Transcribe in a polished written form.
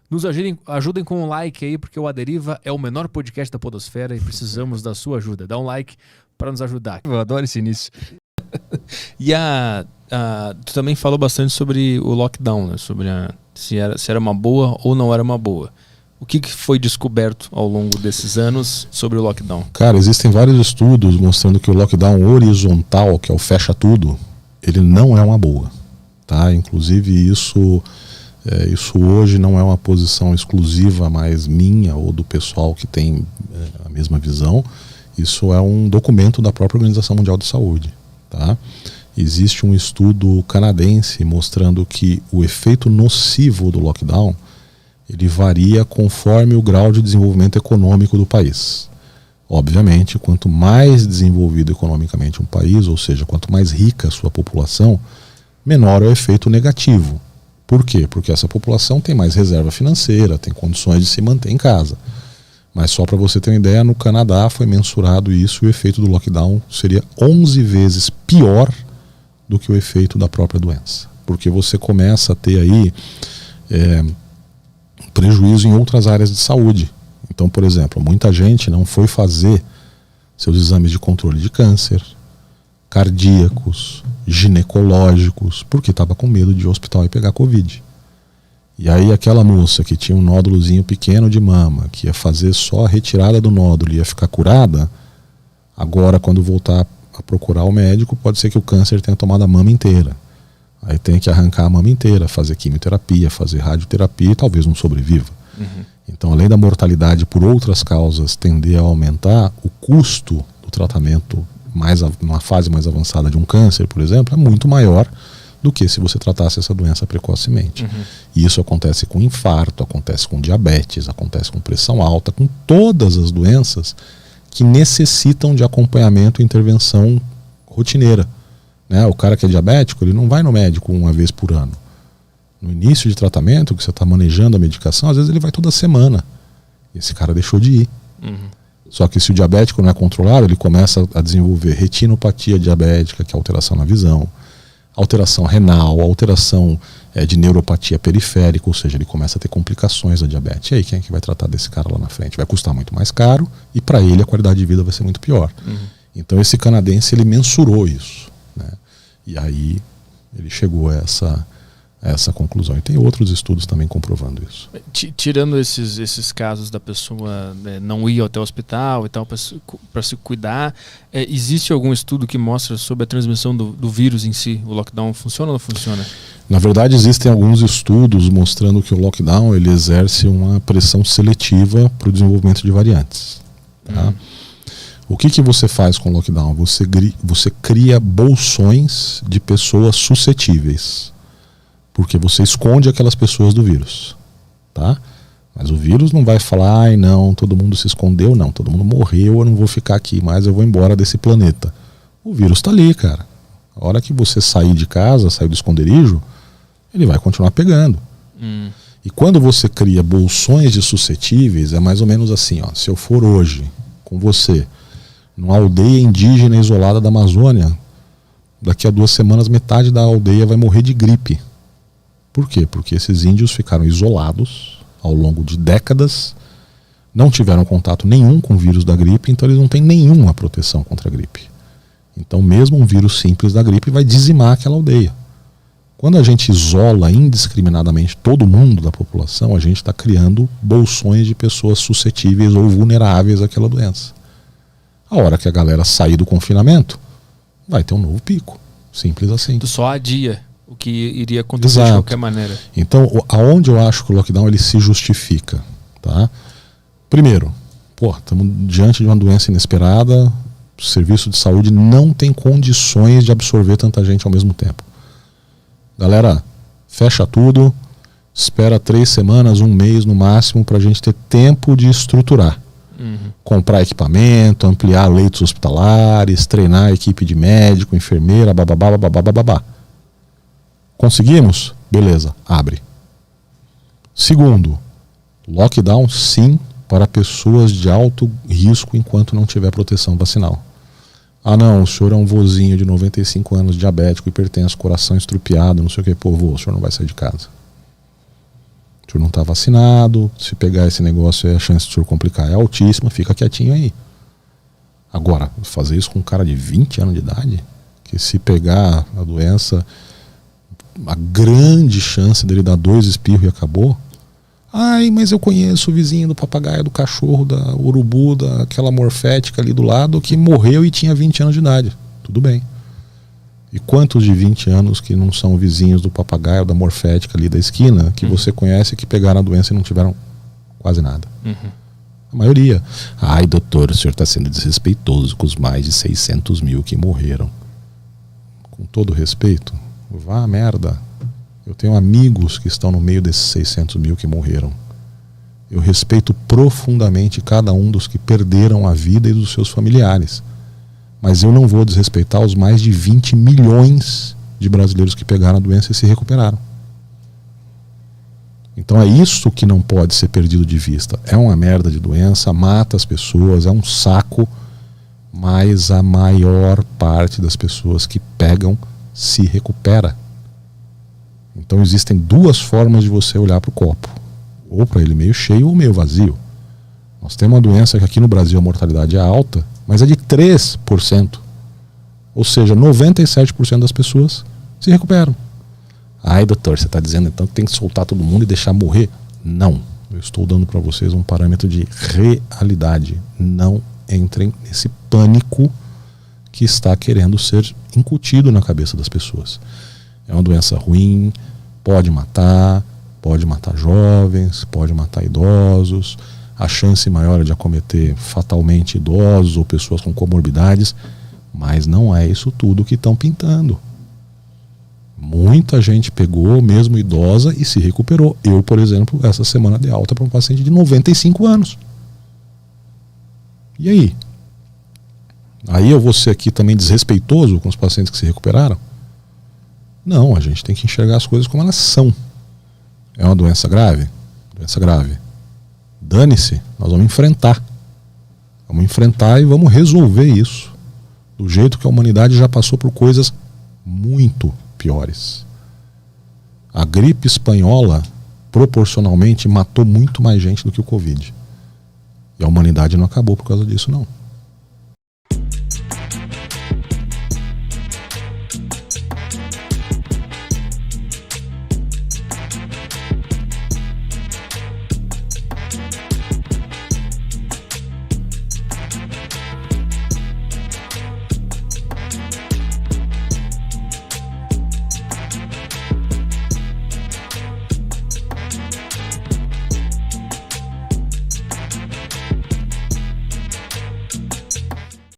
Nos ajudem com um like aí, porque o A Deriva é o menor podcast da podosfera e precisamos da sua ajuda. Dá um like para nos ajudar. Eu adoro esse início. E tu também falou bastante sobre o lockdown, né? Sobre se era uma boa ou não era uma boa. O que foi descoberto ao longo desses anos sobre o lockdown? Cara, existem vários estudos mostrando que o lockdown horizontal, que é o fecha tudo, ele não é uma boa, tá? Inclusive isso hoje não é uma posição exclusiva mais minha ou do pessoal que tem a mesma visão. Isso é um documento da própria Organização Mundial de Saúde, tá? Existe um estudo canadense mostrando que o efeito nocivo do lockdown ele varia conforme o grau de desenvolvimento econômico do país. Obviamente, quanto mais desenvolvido economicamente um país, ou seja, quanto mais rica a sua população, menor é o efeito negativo. Por quê? Porque essa população tem mais reserva financeira, tem condições de se manter em casa. Mas só para você ter uma ideia, no Canadá foi mensurado isso e o efeito do lockdown seria 11 vezes pior do que o efeito da própria doença. Porque você começa a ter aí prejuízo em outras áreas de saúde. Então, por exemplo, muita gente não foi fazer seus exames de controle de câncer, cardíacos, ginecológicos, porque estava com medo de ir ao hospital e pegar Covid. E aí aquela moça que tinha um nódulozinho pequeno de mama, que ia fazer só a retirada do nódulo e ia ficar curada, agora quando voltar a procurar o médico, pode ser que o câncer tenha tomado a mama inteira. Aí tem que arrancar a mama inteira, fazer quimioterapia, fazer radioterapia e talvez não sobreviva. Uhum. Então, além da mortalidade por outras causas tender a aumentar, o custo do tratamento numa fase mais avançada de um câncer, por exemplo, é muito maior do que se você tratasse essa doença precocemente. Uhum. E isso acontece com infarto, acontece com diabetes, acontece com pressão alta, com todas as doenças que necessitam de acompanhamento e intervenção rotineira. Né? O cara que é diabético, ele não vai no médico uma vez por ano. No início de tratamento, que você está manejando a medicação, às vezes ele vai toda semana. Esse cara deixou de ir. Uhum. Só que se o diabético não é controlado, ele começa a desenvolver retinopatia diabética, que é alteração na visão, alteração renal, alteração de neuropatia periférica, ou seja, ele começa a ter complicações da diabetes. E aí, quem é que vai tratar desse cara lá na frente? Vai custar muito mais caro e para ele a qualidade de vida vai ser muito pior. Uhum. Então esse canadense, ele mensurou isso. Né? E aí ele chegou a essa conclusão. E tem outros estudos também comprovando isso. Tirando esses casos da pessoa não ir até o hospital e tal para se cuidar, existe algum estudo que mostra sobre a transmissão do vírus em si? O lockdown funciona ou não funciona? Na verdade, existem alguns estudos mostrando que o lockdown ele exerce uma pressão seletiva para o desenvolvimento de variantes. Tá? O que você faz com o lockdown? Você cria bolsões de pessoas suscetíveis. Porque você esconde aquelas pessoas do vírus, tá? Mas o vírus não vai falar, ai não, todo mundo se escondeu, não, todo mundo morreu, eu não vou ficar aqui mais, eu vou embora desse planeta. O vírus está ali, cara. A hora que você sair de casa, sair do esconderijo, ele vai continuar pegando. E quando você cria bolsões de suscetíveis, é mais ou menos assim, ó, se eu for hoje com você numa aldeia indígena isolada da Amazônia, daqui a 2 semanas metade da aldeia vai morrer de gripe. Por quê? Porque esses índios ficaram isolados ao longo de décadas, não tiveram contato nenhum com o vírus da gripe, então eles não têm nenhuma proteção contra a gripe. Então mesmo um vírus simples da gripe vai dizimar aquela aldeia. Quando a gente isola indiscriminadamente todo mundo da população, a gente está criando bolsões de pessoas suscetíveis ou vulneráveis àquela doença. A hora que a galera sair do confinamento, vai ter um novo pico. Simples assim. Tu só adia o que iria acontecer. Exato. De qualquer maneira. Então, aonde eu acho que o lockdown ele se justifica, tá? Primeiro, estamos diante de uma doença inesperada, o serviço de saúde não tem condições de absorver tanta gente ao mesmo tempo. Galera, fecha tudo, espera 3 semanas, 1 mês no máximo para a gente ter tempo de estruturar. Comprar equipamento, ampliar leitos hospitalares, treinar a equipe de médico, enfermeira, bababá. Conseguimos? Beleza, abre. Segundo, lockdown sim para pessoas de alto risco enquanto não tiver proteção vacinal. Ah não, o senhor é um vozinho de 95 anos, diabético, hipertenso, coração estrupiado, não sei o que, vô, o senhor não vai sair de casa. O senhor não está vacinado, se pegar esse negócio a chance de o senhor complicar é altíssima, fica quietinho aí. Agora, fazer isso com um cara de 20 anos de idade, que se pegar a doença, a grande chance dele dar 2 espirros e acabou. Ai, mas eu conheço o vizinho do papagaio, do cachorro, da urubu, daquela morfética ali do lado que morreu e tinha 20 anos de idade. Tudo bem. E quantos de 20 anos que não são vizinhos do papagaio, da morfética ali da esquina, que você conhece, que pegaram a doença e não tiveram quase nada? A maioria. Ai, doutor, o senhor está sendo desrespeitoso com os mais de 600 mil que morreram. Com todo respeito, vá a merda. Eu tenho amigos que estão no meio desses 600 mil que morreram. Eu respeito profundamente cada um dos que perderam a vida e dos seus familiares. Mas eu não vou desrespeitar os mais de 20 milhões de brasileiros que pegaram a doença e se recuperaram. Então é isso que não pode ser perdido de vista. É uma merda de doença, mata as pessoas, é um saco, mas a maior parte das pessoas que pegam se recupera. Então existem 2 formas de você olhar para o copo. Ou para ele meio cheio ou meio vazio. Nós temos uma doença que aqui no Brasil a mortalidade é alta, mas é de 3%. Ou seja, 97% das pessoas se recuperam. Ai, doutor, você está dizendo então que tem que soltar todo mundo e deixar morrer? Não. Eu estou dando para vocês um parâmetro de realidade. Não entrem nesse pânico que está querendo ser incutido na cabeça das pessoas. É uma doença ruim, pode matar jovens, pode matar idosos. A chance maior é de acometer fatalmente idosos ou pessoas com comorbidades, mas não é isso tudo que estão pintando. Muita gente pegou, mesmo idosa, e se recuperou. Eu, por exemplo, essa semana dei alta para um paciente de 95 anos. E aí? Aí eu vou ser aqui também desrespeitoso com os pacientes que se recuperaram? Não, a gente tem que enxergar as coisas como elas são. É uma doença grave? Doença grave. Dane-se, nós vamos enfrentar. Vamos enfrentar e vamos resolver isso. Do jeito que a humanidade já passou por coisas muito piores. A gripe espanhola, proporcionalmente, matou muito mais gente do que o Covid. E a humanidade não acabou por causa disso, não.